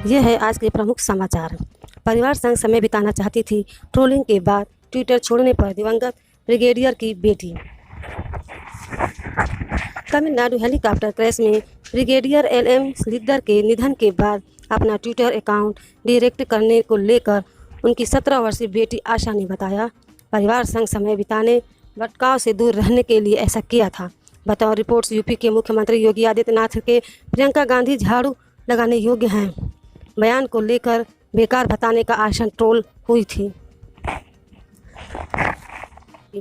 ये है आज के प्रमुख समाचार। परिवार संग समय बिताना चाहती थी, ट्रोलिंग के बाद ट्विटर छोड़ने पर दिवंगत ब्रिगेडियर की बेटी। तमिलनाडु हेलीकॉप्टर क्रैश में ब्रिगेडियर LM श्रीधर के निधन के बाद अपना ट्विटर अकाउंट डिरेक्ट करने को लेकर उनकी 17 वर्षीय बेटी आशा ने बताया, परिवार संग समय बिताने, भटकाव से दूर रहने के लिए ऐसा किया था। बतौर रिपोर्ट्स यूपी के मुख्यमंत्री योगी आदित्यनाथ के प्रियंका गांधी झाड़ू लगाने योग्य हैं बयान को लेकर बेकार बताने का आसन ट्रोल हुई थी।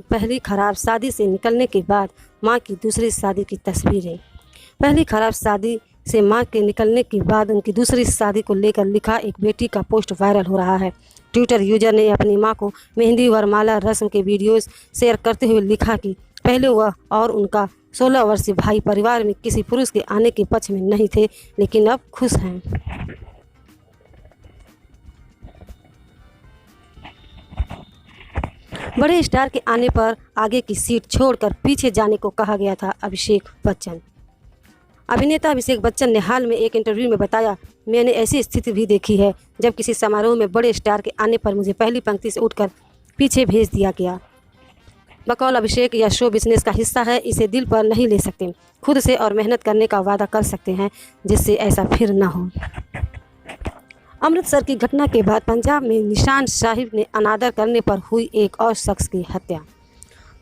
पहली खराब शादी से निकलने के बाद मां की दूसरी शादी की तस्वीरें। पहली खराब शादी से मां के निकलने के बाद उनकी दूसरी शादी को लेकर लिखा एक बेटी का पोस्ट वायरल हो रहा है। ट्विटर यूजर ने अपनी मां को मेहंदी और माला रस्म के वीडियोस शेयर करते हुए लिखा कि पहले वह और उनका 16 वर्षीय भाई परिवार में किसी पुरुष के आने के पक्ष में नहीं थे, लेकिन अब खुश हैं। बड़े स्टार के आने पर आगे की सीट छोड़कर पीछे जाने को कहा गया था अभिषेक बच्चन। अभिनेता अभिषेक बच्चन ने हाल में एक इंटरव्यू में बताया, मैंने ऐसी स्थिति भी देखी है जब किसी समारोह में बड़े स्टार के आने पर मुझे पहली पंक्ति से उठकर पीछे भेज दिया गया। बकौल अभिषेक यह शो बिजनेस का हिस्सा है, इसे दिल पर नहीं ले सकते, खुद से और मेहनत करने का वादा कर सकते हैं जिससे ऐसा फिर न हो। अमृतसर की घटना के बाद पंजाब में निशान साहिब ने अनादर करने पर हुई एक और शख्स की हत्या।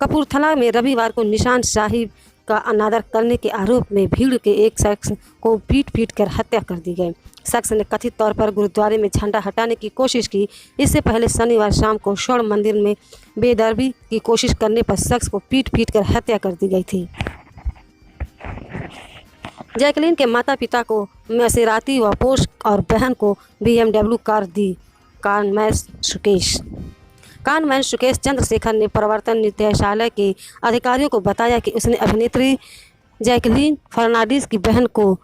कपूरथला में रविवार को निशान साहिब का अनादर करने के आरोप में भीड़ के एक शख्स को पीट कर हत्या कर दी गई। शख्स ने कथित तौर पर गुरुद्वारे में झंडा हटाने की कोशिश की। इससे पहले शनिवार शाम को स्वर्ण मंदिर में बेदर्बी की कोशिश करने पर शख्स को पीट कर हत्या कर दी गई थी। जैकलीन के माता पिता को मैसेराती व पोर्श और बहन को BMW कार दी। कानमैन सुकेश चंद्रशेखर ने प्रवर्तन निदेशालय के अधिकारियों को बताया कि उसने अभिनेत्री जैकलीन फर्नांडीज की बहन को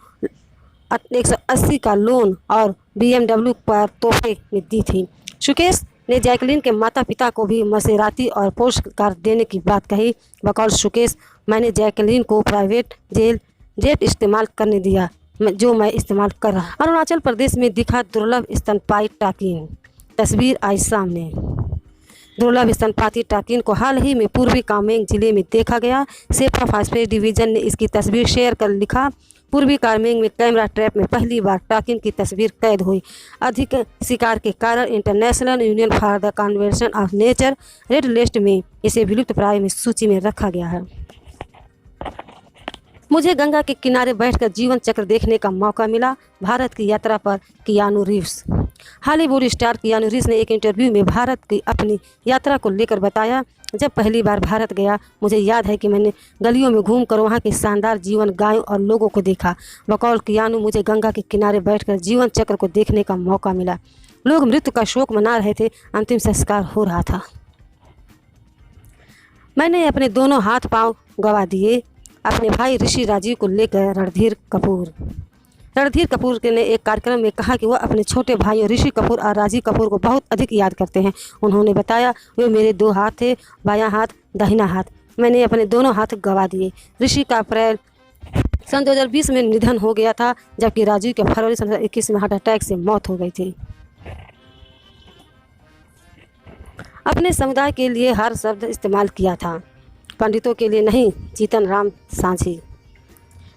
180 का लोन और BMW पर तोहफे में दी थी। सुकेश ने जैकलीन के माता पिता को भी मसेराती और पोर्श कार देने की बात कही। बकौल सुकेश, मैंने जैकलीन को प्राइवेट जेट इस्तेमाल करने दिया जो मैं इस्तेमाल कर रहा। अरुणाचल प्रदेश में दिखा दुर्लभ स्तनपायी टाकिन। तस्वीर आई सामने। दुर्लभ स्तनपाती टाकिन को हाल ही में पूर्वी कामेंग जिले में देखा गया। सेफा फास्फेट डिवीजन ने इसकी तस्वीर शेयर कर लिखा, पूर्वी कामेंग में कैमरा ट्रैप में पहली बार टाकिन की तस्वीर कैद हुई। अधिक शिकार के कारण international union for the conservation of nature red list में इसे विलुप्त प्राय में सूची में रखा गया है। मुझे गंगा के किनारे बैठकर जीवन चक्र देखने का मौका मिला। भारत की यात्रा पर Keanu Reeves. Hollywood star Keanu Reeves ने एक इंटरव्यू में भारत की अपनी यात्रा को लेकर बताया, जब पहली बार भारत गया मुझे याद है कि मैंने गलियों में घूमकर वहां के शानदार जीवन, गायों और लोगों को देखा। बकौल कियानू, मुझे गंगा के किनारे बैठकर जीवन चक्र को देखने का मौका मिला। लोग मृत्यु का शोक मना रहे थे, अंतिम संस्कार हो रहा था। मैंने अपने दोनों हाथ पांव गंवा दिए। अपने भाई ऋषि राजीव को लेकर रणधीर कपूर ने एक कार्यक्रम में कहा कि वह अपने छोटे भाइयों ऋषि कपूर और राजीव कपूर को बहुत अधिक याद करते हैं। उन्होंने बताया, वे मेरे 2 हाथ थे, बायां हाथ, दाहिना हाथ। मैंने अपने दोनों हाथ गंवा दिए। ऋषि का अप्रैल सन 2020 में निधन हो गया था, जबकि राजीव के फरवरी सन 2021 में हार्ट अटैक से मौत हो गई थी। अपने समुदाय के लिए हर शब्द इस्तेमाल किया था, पंडितों के लिए नहीं। जीतन राम सांझी।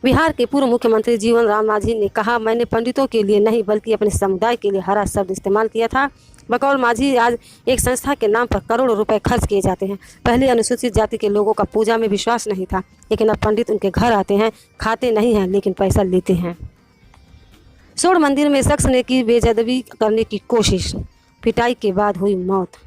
बिहार के पूर्व मुख्यमंत्री जीवन राम मांझी ने कहा, मैंने पंडितों के लिए नहीं बल्कि अपने समुदाय के लिए हरा शब्द इस्तेमाल किया था। बकौल मांझी, आज एक संस्था के नाम पर करोड़ों रुपए खर्च किए जाते हैं। पहले अनुसूचित जाति के लोगों का पूजा में विश्वास नहीं था, लेकिन अब पंडित उनके घर आते हैं, खाते नहीं हैं लेकिन पैसा लेते हैं। स्वर्ण मंदिर में शख्स ने की बेअदबी करने की कोशिश, पिटाई के बाद हुई मौत।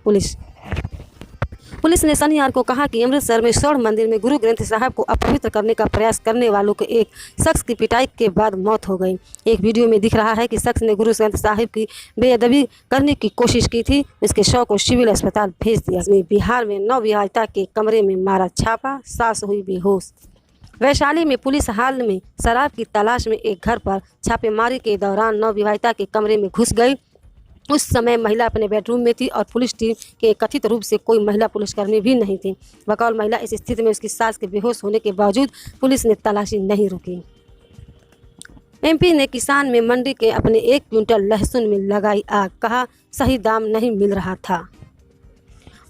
पुलिस ने शनिवार को कहा कि अमृतसर में स्वर्ण मंदिर में गुरु ग्रंथ साहब को अपवित्र करने का प्रयास करने वालों के एक शख्स की पिटाई के बाद मौत हो गई। एक वीडियो में दिख रहा है कि शख्स ने गुरु ग्रंथ साहिब की बेअदबी करने की कोशिश की थी। उसके शव को सिविल अस्पताल भेज दिया। बिहार में नवविवाहिता के कमरे में मारा छापा, सास हुई बेहोश। वैशाली में पुलिस हाल में शराब की तलाश में एक घर पर छापेमारी के दौरान नवविवाहिता के कमरे में घुस गई। उस समय महिला अपने बेडरूम में थी और पुलिस टीम के कथित रूप से कोई महिला पुलिसकर्मी भी नहीं थी। बकौल महिला, इस स्थिति में उसकी सास के बेहोश होने के बावजूद पुलिस ने तलाशी नहीं रोकी। एमपी ने किसान में मंडी के अपने 1 क्विंटल लहसुन में लगाई आग, कहा सही दाम नहीं मिल रहा था।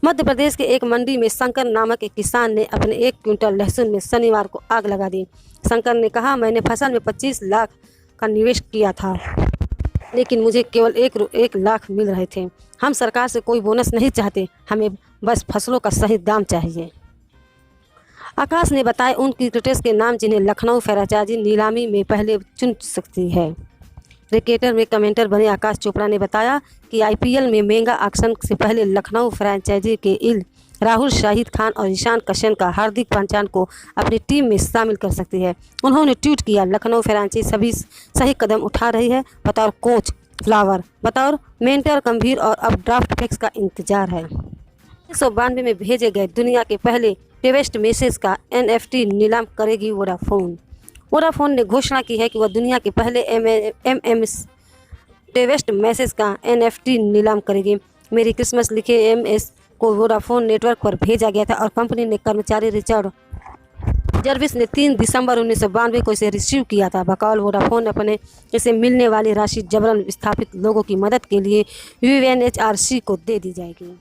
मध्य प्रदेश के एक मंडी में शंकर नामक एक किसान ने अपने 1 क्विंटल लहसुन में शनिवार को आग लगा दी। शंकर ने कहा, मैंने फसल में 25 लाख का निवेश किया था, लेकिन मुझे केवल 1 लाख मिल रहे थे। हम सरकार से कोई बोनस नहीं चाहते, हमें बस फसलों का सही दाम चाहिए। आकाश ने बताया उन क्रिकेटर्स के नाम जिन्हें लखनऊ फ्रेंचाइजी नीलामी में पहले चुन सकती है। क्रिकेटर में कमेंटर बने आकाश चोपड़ा ने बताया कि आईपीएल में मेगा ऑक्शन से पहले लखनऊ फ्रेंचाइजी के राहुल, शाहिद खान और ईशान किशन का हार्दिक पांचाल को अपनी टीम में शामिल कर सकती है। उन्होंने ट्वीट किया, लखनऊ फ्रेंचाइजी सभी सही कदम उठा रही है। बतौर कोच फ्लावर, बतौर मेंटर गंभीर और अब ड्राफ्ट पिक्स का इंतजार है। 1992 में भेजे गए दुनिया के पहले टेक्स्ट मैसेज का NFT नीलाम करेगी वोडाफोन। वोडाफोन ने घोषणा की है कि वह दुनिया के पहले टेक्स्ट मैसेज का NFT नीलाम करेगी। मेरी क्रिसमस लिखे MS को वोडाफोन नेटवर्क पर भेजा गया था और कंपनी ने कर्मचारी रिचर्ड जर्विस ने 3 दिसंबर 1992 को इसे रिसीव किया था। बकौल वोडाफोन अपने इसे मिलने वाली राशि जबरन विस्थापित लोगों की मदद के लिए UNHRC को दे दी जाएगी।